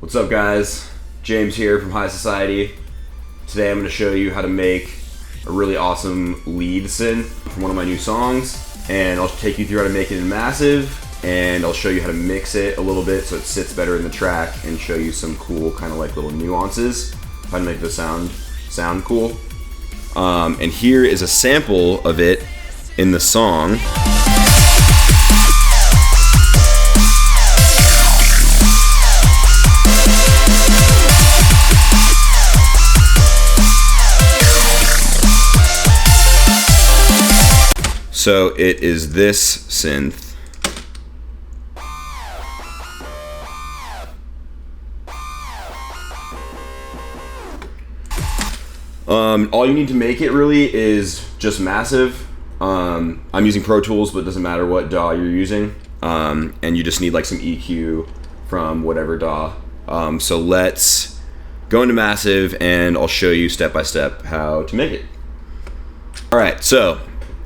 What's up, guys? James here from High Society. Today I'm going to show you how to make a really awesome lead synth from one of my new songs, and I'll take you through how to make it in Massive, and I'll show you how to mix it a little bit so it sits better in the track, and show you some cool kind of like little nuances how to make the sound cool. And here is a sample of it in the song. So it is this synth. All you need to make it really is just Massive. I'm using Pro Tools, but it doesn't matter what DAW you're using. And you just need like some EQ from whatever DAW. So let's go into Massive and I'll show you step by step how to make it. All right, so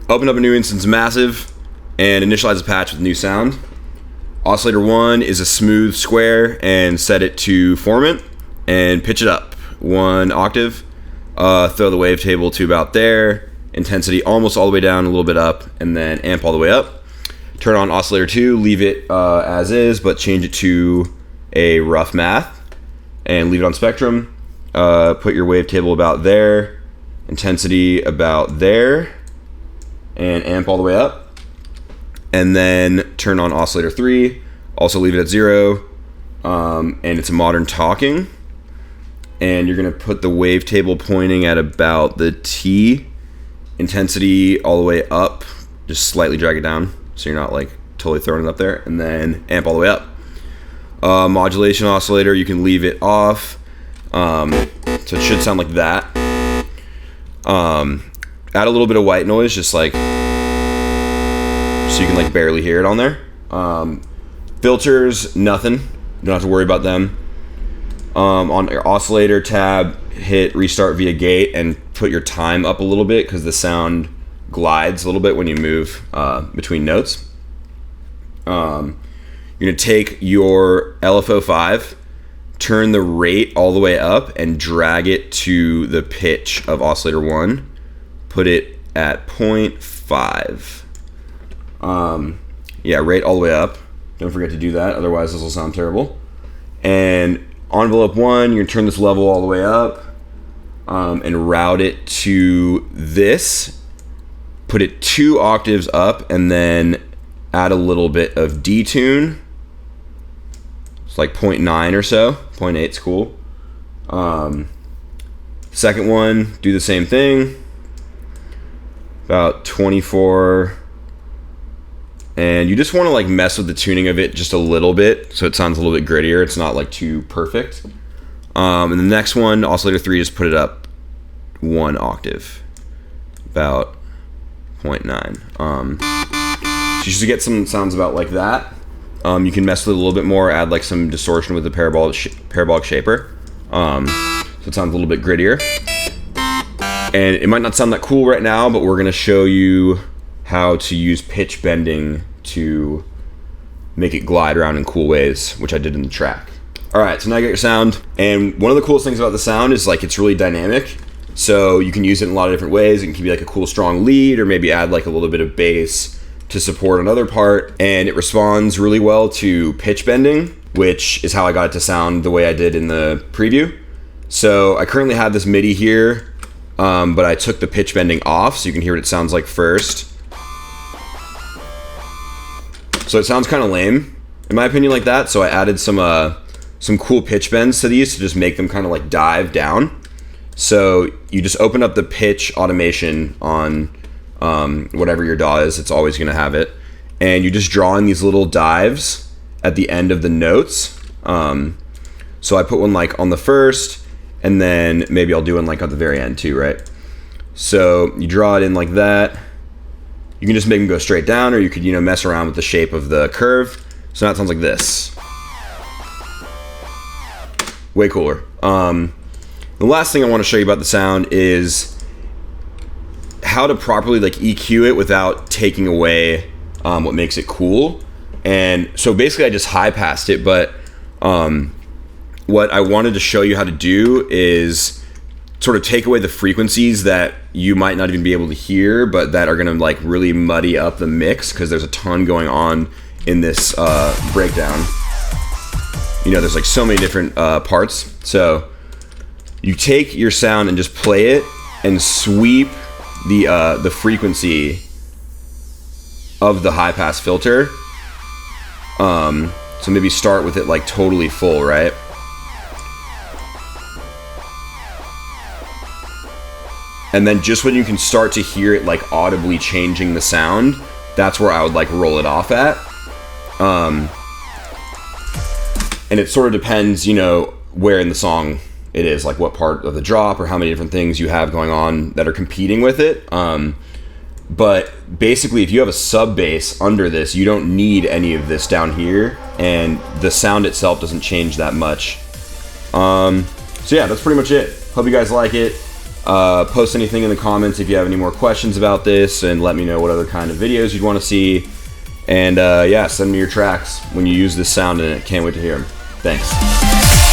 open up a new instance of Massive and initialize a patch with new sound. Oscillator 1 is a smooth square, and set it to formant and pitch it up 1 octave. Throw the wavetable to about there. Intensity almost all the way down, a little bit up, and then amp all the way up. Turn on oscillator 2, leave it as is, but change it to a rough math and leave it on spectrum. Put your wavetable about there, intensity about there, and amp all the way up. And then turn on oscillator 3, also leave it at 0, and it's a modern talking. And you're gonna put the wavetable pointing at about the T, intensity all the way up, just slightly drag it down so you're not like totally throwing it up there, and then amp all the way up. Modulation oscillator, you can leave it off, so it should sound like that. Add a little bit of white noise, just like so you can like barely hear it on there. Filters, nothing, you don't have to worry about them. On your oscillator tab, hit restart via gate and put your time up a little bit because the sound glides a little bit when you move between notes. You're gonna take your LFO5, turn the rate all the way up and drag it to the pitch of oscillator 1. Put it at 0.5. Yeah, rate all the way up. Don't forget to do that, otherwise this will sound terrible. And envelope 1, you're gonna turn this level all the way up and route it to this. Put it 2 octaves up and then add a little bit of detune. It's like 0.9 or so. 0.8's cool. Second one, do the same thing. About 24. And you just want to like mess with the tuning of it just a little bit so it sounds a little bit grittier. It's not like too perfect. And the next one, oscillator 3, just put it up 1 octave, about 0.9. So you should get some sounds about like that. You can mess with it a little bit more, add like some distortion with the parabolic shaper. So it sounds a little bit grittier. And it might not sound that cool right now, but we're gonna show you how to use pitch bending to make it glide around in cool ways, which I did in the track. All right, so now you got your sound. And one of the coolest things about the sound is like it's really dynamic. So you can use it in a lot of different ways. It can be like a cool strong lead, or maybe add like a little bit of bass to support another part. And it responds really well to pitch bending, which is how I got it to sound the way I did in the preview. So I currently have this MIDI here, but I took the pitch bending off so you can hear what it sounds like first. So it sounds kind of lame, in my opinion, like that. So I added some cool pitch bends to these to just make them kind of like dive down. So you just open up the pitch automation on whatever your DAW is. It's always going to have it. And you just draw in these little dives at the end of the notes. So I put one like on the first, and then maybe I'll do one like at the very end too, right? So you draw it in like that. You can just make them go straight down, or you could, mess around with the shape of the curve. So now it sounds like this. Way cooler. The last thing I want to show you about the sound is how to properly like EQ it without taking away what makes it cool. And so basically I just high passed it, but what I wanted to show you how to do is sort of take away the frequencies that you might not even be able to hear, but that are gonna like really muddy up the mix, because there's a ton going on in this breakdown. You know, there's like so many different parts. So you take your sound and just play it and sweep the frequency of the high pass filter. So maybe start with it like totally full, right? And then just when you can start to hear it like audibly changing the sound, that's where I would like roll it off at. And it sort of depends, you know, where in the song it is, like what part of the drop or how many different things you have going on that are competing with it. But basically, if you have a sub bass under this, you don't need any of this down here, and the sound itself doesn't change that much. So yeah, that's pretty much it. Hope you guys like it. Post anything in the comments if you have any more questions about this, and let me know what other kind of videos you'd want to see. And yeah, send me your tracks when you use this sound in it. Can't wait to hear them. Thanks.